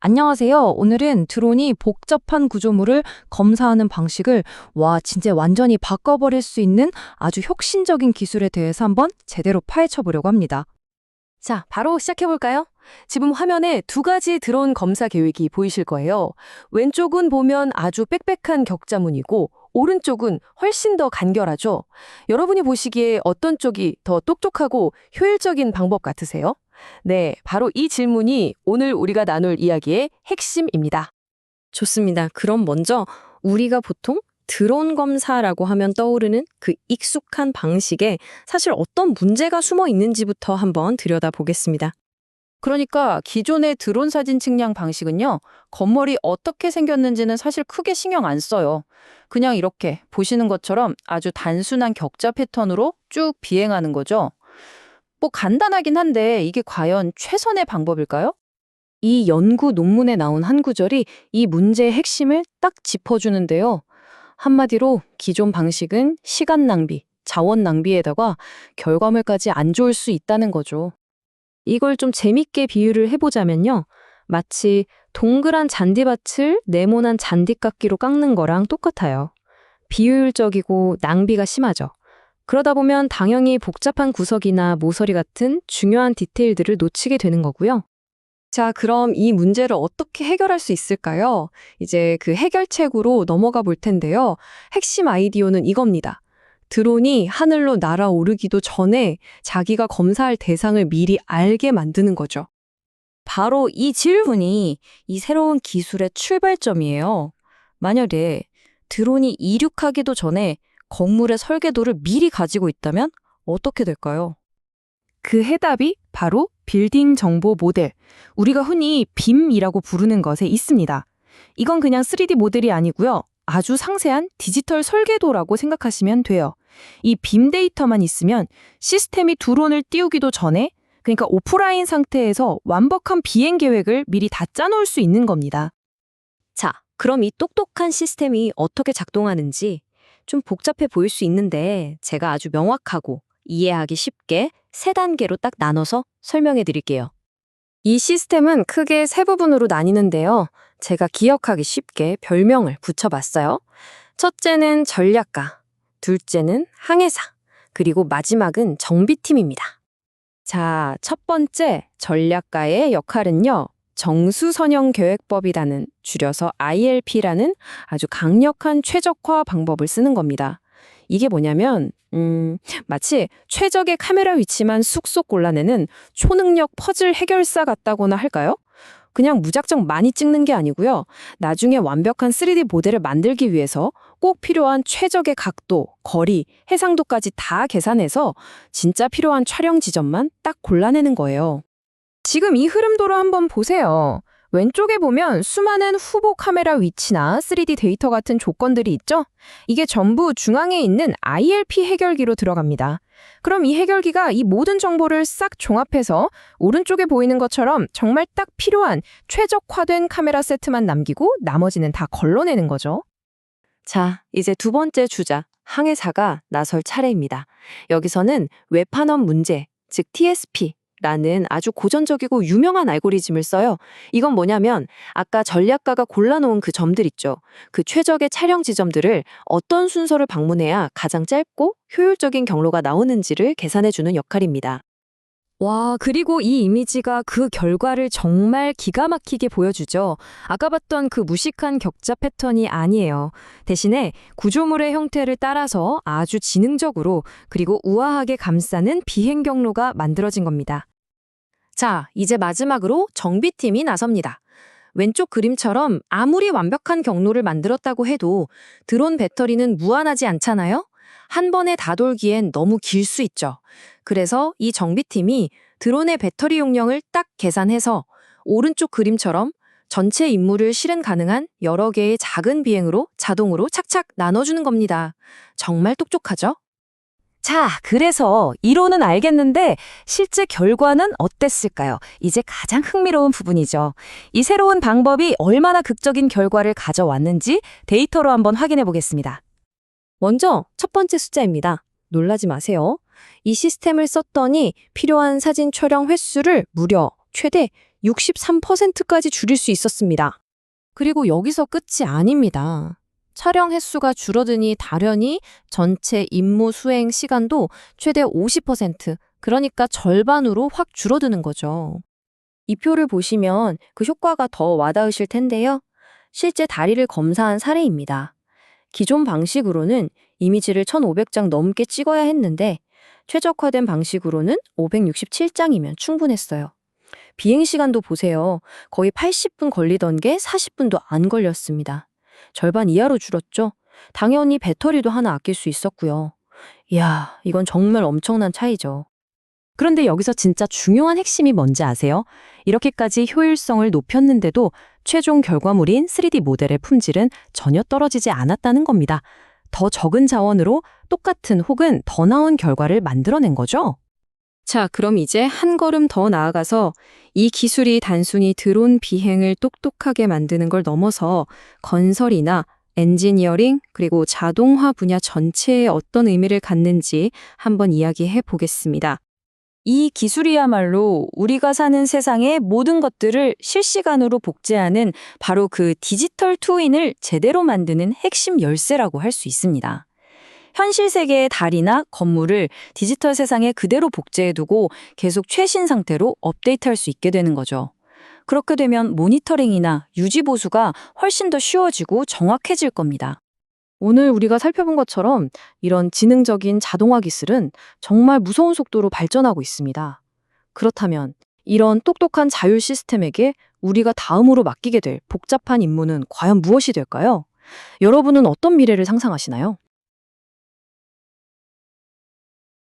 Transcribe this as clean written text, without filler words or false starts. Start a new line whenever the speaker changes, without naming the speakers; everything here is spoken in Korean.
안녕하세요. 오늘은 드론이 복잡한 구조물을 검사하는 방식을 진짜 완전히 바꿔버릴 수 있는 아주 혁신적인 기술에 대해서 한번 제대로 파헤쳐 보려고 합니다.
자, 바로 시작해볼까요? 지금 화면에 두 가지 드론 검사 계획이 보이실 거예요. 왼쪽은 보면 아주 빽빽한 격자무늬고 오른쪽은 훨씬 더 간결하죠? 여러분이 보시기에 어떤 쪽이 더 똑똑하고 효율적인 방법 같으세요? 네, 바로 이 질문이 오늘 우리가 나눌 이야기의 핵심입니다.
좋습니다. 그럼 먼저 우리가 보통 드론 검사라고 하면 떠오르는 그 익숙한 방식에 사실 어떤 문제가 숨어 있는지부터 한번 들여다보겠습니다.
그러니까 기존의 드론 사진 측량 방식은요, 건물이 어떻게 생겼는지는 사실 크게 신경 안 써요. 그냥 이렇게 보시는 것처럼 아주 단순한 격자 패턴으로 쭉 비행하는 거죠. 뭐 간단하긴 한데 이게 과연 최선의 방법일까요?
이 연구 논문에 나온 한 구절이 이 문제의 핵심을 딱 짚어주는데요. 한마디로 기존 방식은 시간 낭비, 자원 낭비에다가 결과물까지 안 좋을 수 있다는 거죠. 이걸 좀 재밌게 비유를 해보자면요. 마치 동그란 잔디밭을 네모난 잔디깎기로 깎는 거랑 똑같아요. 비효율적이고 낭비가 심하죠. 그러다 보면 당연히 복잡한 구석이나 모서리 같은 중요한 디테일들을 놓치게 되는 거고요. 자, 그럼 이 문제를 어떻게 해결할 수 있을까요? 이제 그 해결책으로 넘어가 볼 텐데요. 핵심 아이디어는 이겁니다. 드론이 하늘로 날아오르기도 전에 자기가 검사할 대상을 미리 알게 만드는 거죠.
바로 이 질문이 이 새로운 기술의 출발점이에요. 만약에 드론이 이륙하기도 전에 건물의 설계도를 미리 가지고 있다면 어떻게 될까요?
그 해답이 바로 빌딩 정보 모델, 우리가 흔히 BIM이라고 부르는 것에 있습니다. 이건 그냥 3D 모델이 아니고요. 아주 상세한 디지털 설계도라고 생각하시면 돼요. 이 빔 데이터만 있으면 시스템이 드론을 띄우기도 전에, 그러니까 오프라인 상태에서 완벽한 비행 계획을 미리 다 짜놓을 수 있는 겁니다.
자, 그럼 이 똑똑한 시스템이 어떻게 작동하는지 좀 복잡해 보일 수 있는데 제가 아주 명확하고 이해하기 쉽게 세 단계로 딱 나눠서 설명해 드릴게요. 이 시스템은 크게 세 부분으로 나뉘는데요. 제가 기억하기 쉽게 별명을 붙여봤어요. 첫째는 전략가, 둘째는 항해사, 그리고 마지막은 정비팀입니다. 자, 첫 번째 전략가의 역할은요. 정수선형계획법이라는, 줄여서 ILP라는 아주 강력한 최적화 방법을 쓰는 겁니다. 이게 뭐냐면 마치 최적의 카메라 위치만 쑥쑥 골라내는 초능력 퍼즐 해결사 같다고나 할까요? 그냥 무작정 많이 찍는 게 아니고요. 나중에 완벽한 3D 모델을 만들기 위해서 꼭 필요한 최적의 각도, 거리, 해상도까지 다 계산해서 진짜 필요한 촬영 지점만 딱 골라내는 거예요.
지금 이 흐름도로 한번 보세요. 왼쪽에 보면 수많은 후보 카메라 위치나 3D 데이터 같은 조건들이 있죠? 이게 전부 중앙에 있는 ILP 해결기로 들어갑니다. 그럼 이 해결기가 이 모든 정보를 싹 종합해서 오른쪽에 보이는 것처럼 정말 딱 필요한 최적화된 카메라 세트만 남기고 나머지는 다 걸러내는 거죠.
자, 이제 두 번째 주자, 항해사가 나설 차례입니다. 여기서는 외판원 문제, 즉 TSP, 라는 아주 고전적이고 유명한 알고리즘을 써요. 이건 뭐냐면 아까 전략가가 골라놓은 그 점들 있죠. 그 최적의 촬영 지점들을 어떤 순서를 방문해야 가장 짧고 효율적인 경로가 나오는지를 계산해주는 역할입니다.
와, 그리고 이 이미지가 그 결과를 정말 기가 막히게 보여주죠. 아까 봤던 그 무식한 격자 패턴이 아니에요. 대신에 구조물의 형태를 따라서 아주 지능적으로 그리고 우아하게 감싸는 비행 경로가 만들어진 겁니다.
자, 이제 마지막으로 정비팀이 나섭니다. 왼쪽 그림처럼 아무리 완벽한 경로를 만들었다고 해도 드론 배터리는 무한하지 않잖아요? 한 번에 다 돌기엔 너무 길 수 있죠. 그래서 이 정비팀이 드론의 배터리 용량을 딱 계산해서 오른쪽 그림처럼 전체 임무를 실행 가능한 여러 개의 작은 비행으로 자동으로 착착 나눠주는 겁니다. 정말 똑똑하죠?
자, 그래서 이론은 알겠는데 실제 결과는 어땠을까요? 이제 가장 흥미로운 부분이죠. 이 새로운 방법이 얼마나 극적인 결과를 가져왔는지 데이터로 한번 확인해 보겠습니다.
먼저 첫 번째 숫자입니다. 놀라지 마세요. 이 시스템을 썼더니 필요한 사진 촬영 횟수를 무려 최대
63%까지 줄일 수 있었습니다. 그리고 여기서 끝이 아닙니다. 촬영 횟수가 줄어드니 당연히 전체 임무 수행 시간도 최대 50%, 그러니까 절반으로 확 줄어드는 거죠.
이 표를 보시면 그 효과가 더 와닿으실 텐데요. 실제 다리를 검사한 사례입니다. 기존 방식으로는 이미지를 1,500장 넘게 찍어야 했는데 최적화된 방식으로는 567장이면 충분했어요. 비행 시간도 보세요. 거의 80분 걸리던 게 40분도 안 걸렸습니다. 절반 이하로 줄었죠. 당연히 배터리도 하나 아낄 수 있었고요. 이야, 이건 정말 엄청난 차이죠.
그런데 여기서 진짜 중요한 핵심이 뭔지 아세요? 이렇게까지 효율성을 높였는데도 최종 결과물인 3D 모델의 품질은 전혀 떨어지지 않았다는 겁니다. 더 적은 자원으로 똑같은 혹은 더 나은 결과를 만들어낸 거죠.
자, 그럼 이제 한 걸음 더 나아가서 이 기술이 단순히 드론 비행을 똑똑하게 만드는 걸 넘어서 건설이나 엔지니어링 그리고 자동화 분야 전체에 어떤 의미를 갖는지 한번 이야기해 보겠습니다.
이 기술이야말로 우리가 사는 세상의 모든 것들을 실시간으로 복제하는 바로 그 디지털 트윈을 제대로 만드는 핵심 열쇠라고 할 수 있습니다. 현실 세계의 달이나 건물을 디지털 세상에 그대로 복제해두고 계속 최신 상태로 업데이트할 수 있게 되는 거죠. 그렇게 되면 모니터링이나 유지 보수가 훨씬 더 쉬워지고 정확해질 겁니다.
오늘 우리가 살펴본 것처럼 이런 지능적인 자동화 기술은 정말 무서운 속도로 발전하고 있습니다. 그렇다면 이런 똑똑한 자율 시스템에게 우리가 다음으로 맡기게 될 복잡한 임무는 과연 무엇이 될까요? 여러분은 어떤 미래를 상상하시나요?